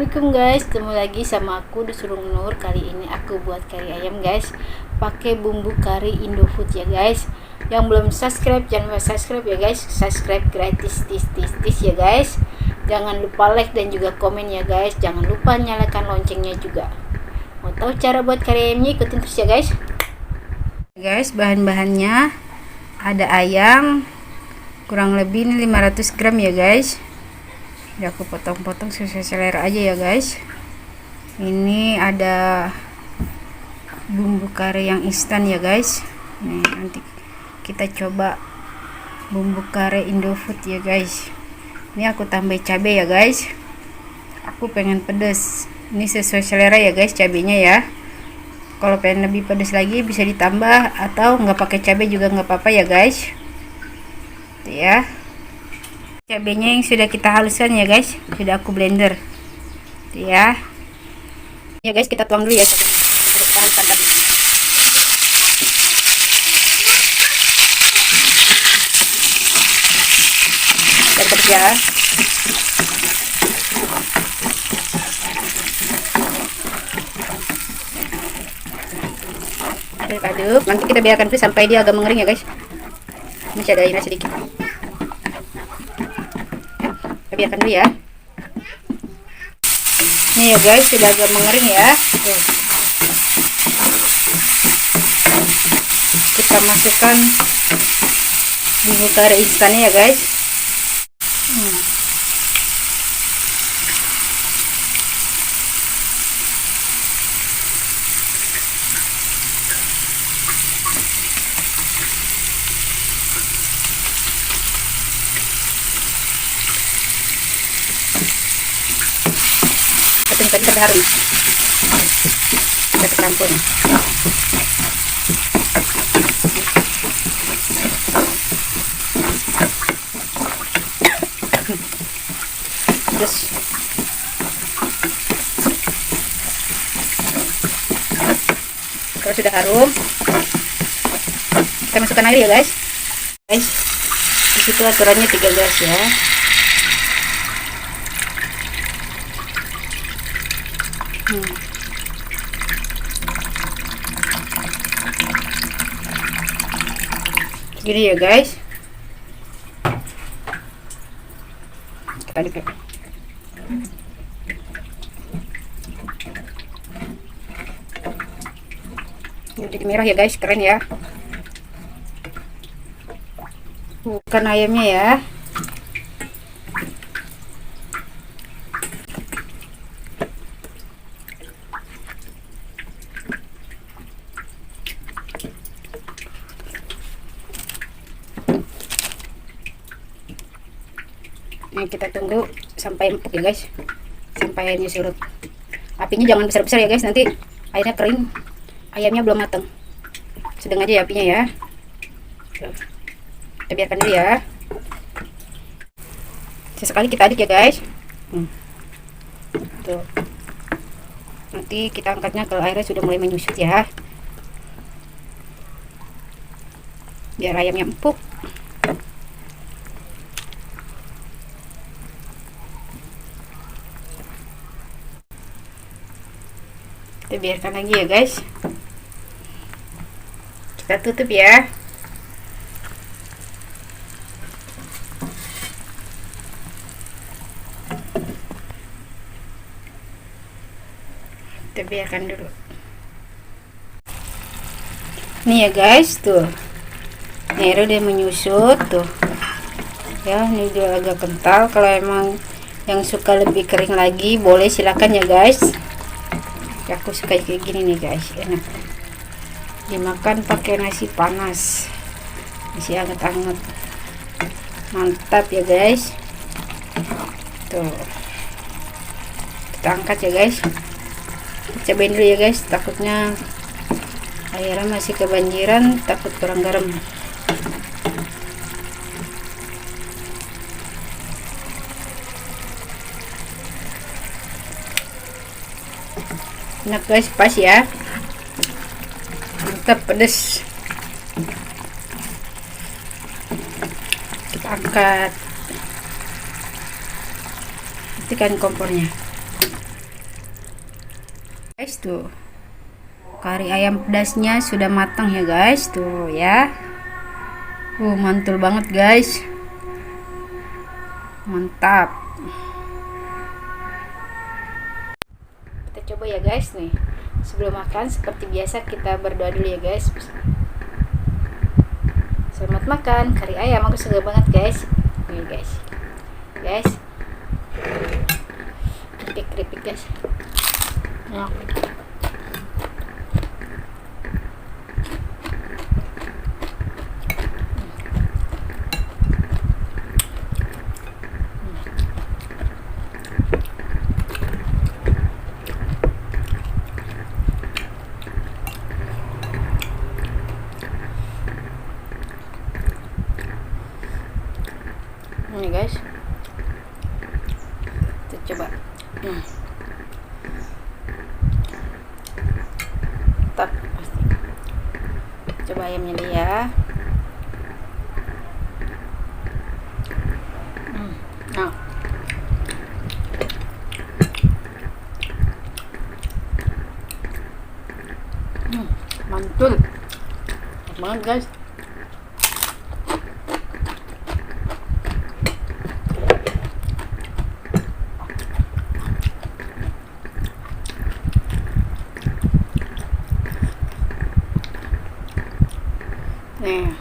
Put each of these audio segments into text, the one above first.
Assalamualaikum guys, ketemu lagi sama aku Disuruh Nur. Kali ini aku buat kari ayam guys, pakai bumbu kari Indofood ya guys. Yang belum subscribe jangan lupa subscribe ya guys, subscribe gratis tis ya guys. Jangan lupa like dan juga komen ya guys. Jangan lupa nyalakan loncengnya juga. Mau tahu cara buat kari ayamnya, ikutin terus ya guys. Guys, bahan-bahannya ada ayam kurang lebih 500 gram ya guys. Ya, aku potong-potong sesuai selera aja ya guys. Ini ada bumbu kari yang instan ya guys. Nih, nanti kita coba bumbu kari Indofood ya guys. Ini aku tambah cabai ya guys. Aku pengen pedas. Ini sesuai selera ya guys cabenya ya. Kalau pengen lebih pedas lagi bisa ditambah, atau nggak pakai cabai juga nggak apa-apa ya guys. Tuh ya. Cabenya yang sudah kita haluskan ya guys, sudah aku blender. Tuh ya. Ya guys, kita tuang dulu ya cabenya. Kita haluskan tadi. Terus ya. Aduk, nanti kita biarkan dulu sampai dia agak mengering ya guys. Masih ada airnya sedikit. Kita biarkan dulu ya. Nih ya guys, sudah agak mengering ya. Tuh. Kita masukkan bumbu kari instannya ya guys. Tadi terharum kita campur terus kalau sudah harum kita masukkan air ya guys. Disitu aturannya 3 gelas ya. Gini ya guys, kita aduk ya. Jadi merah ya guys, keren ya. Bukan ayamnya ya. Nah, kita tunggu sampai empuk ya guys, sampai airnya surut. Apinya jangan besar-besar ya guys, nanti airnya kering, ayamnya belum matang. Sedang aja ya apinya ya. Kita biarkan dulu ya. Sesekali kita aduk ya guys. Tuh. Nanti kita angkatnya kalau airnya sudah mulai menyusut ya, biar ayamnya empuk. Kita biarkan lagi ya guys. Kita tutup ya. Kita biarkan dulu. Nih ya guys, tuh airnya udah menyusut tuh ya. Ini udah agak kental. Kalau emang yang suka lebih kering lagi boleh, silakan ya guys. Aku suka kayak gini nih guys, enak dimakan pakai nasi panas, nasi hangat-hangat, mantap ya guys. Tuh, kita angkat ya guys. Cobain dulu ya guys, takutnya airnya masih kebanjiran, takut kurang garam. Enak guys, pas ya, mantap pedas. Kita angkat, matikan kompornya. guys, tuh kari ayam pedasnya sudah matang ya guys, tuh ya. Mantul banget guys, mantap. Kita coba ya guys nih. Sebelum makan seperti biasa kita berdoa dulu ya guys. Selamat makan kari ayam, aku suka banget guys. Nih guys, keripik guys. Nah. Ini guys, kita coba. Tetap pasti. Coba ayamnya dia. Nah, mantul banget guys. Nih,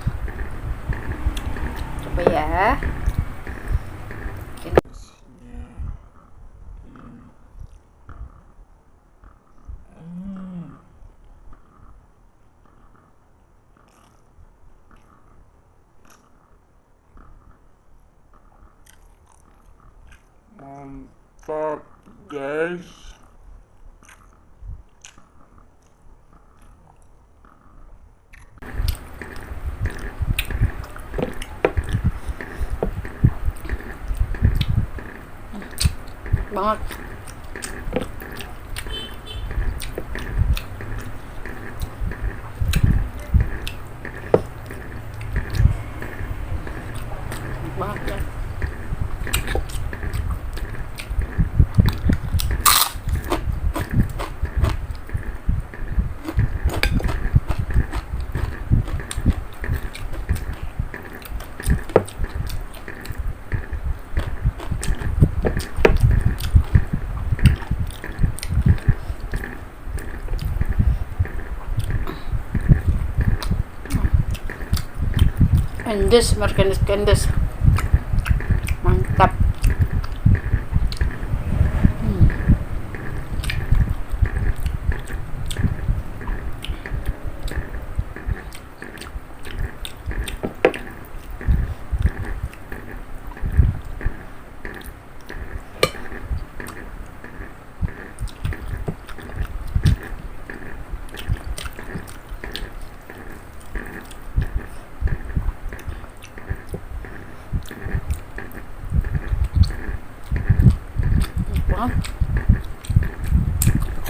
coba ya. Mantap guys. Banget. Banget ya. Endes, merkendes, mantap.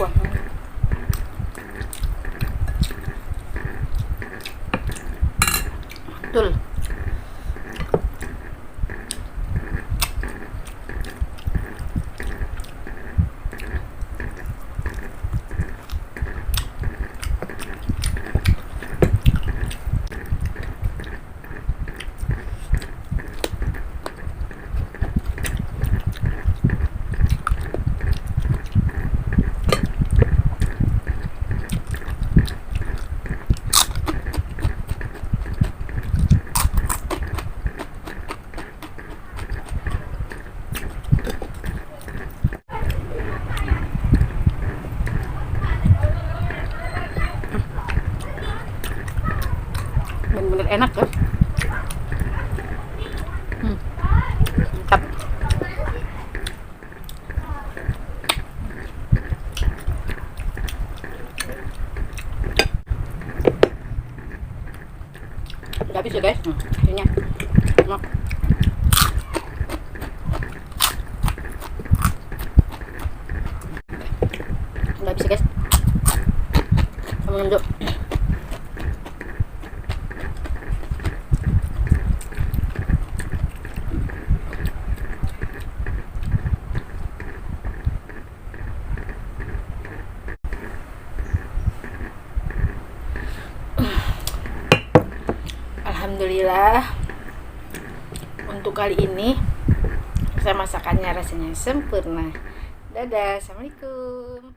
Kuahnya. Betul. Bener-bener enak kan. Mantap. Udah habis ya guys. Akhirnya enak. Udah habis ya guys. Kamu nunduk. alhamdulillah untuk kali ini saya masakannya rasanya sempurna. Dadah, assalamualaikum.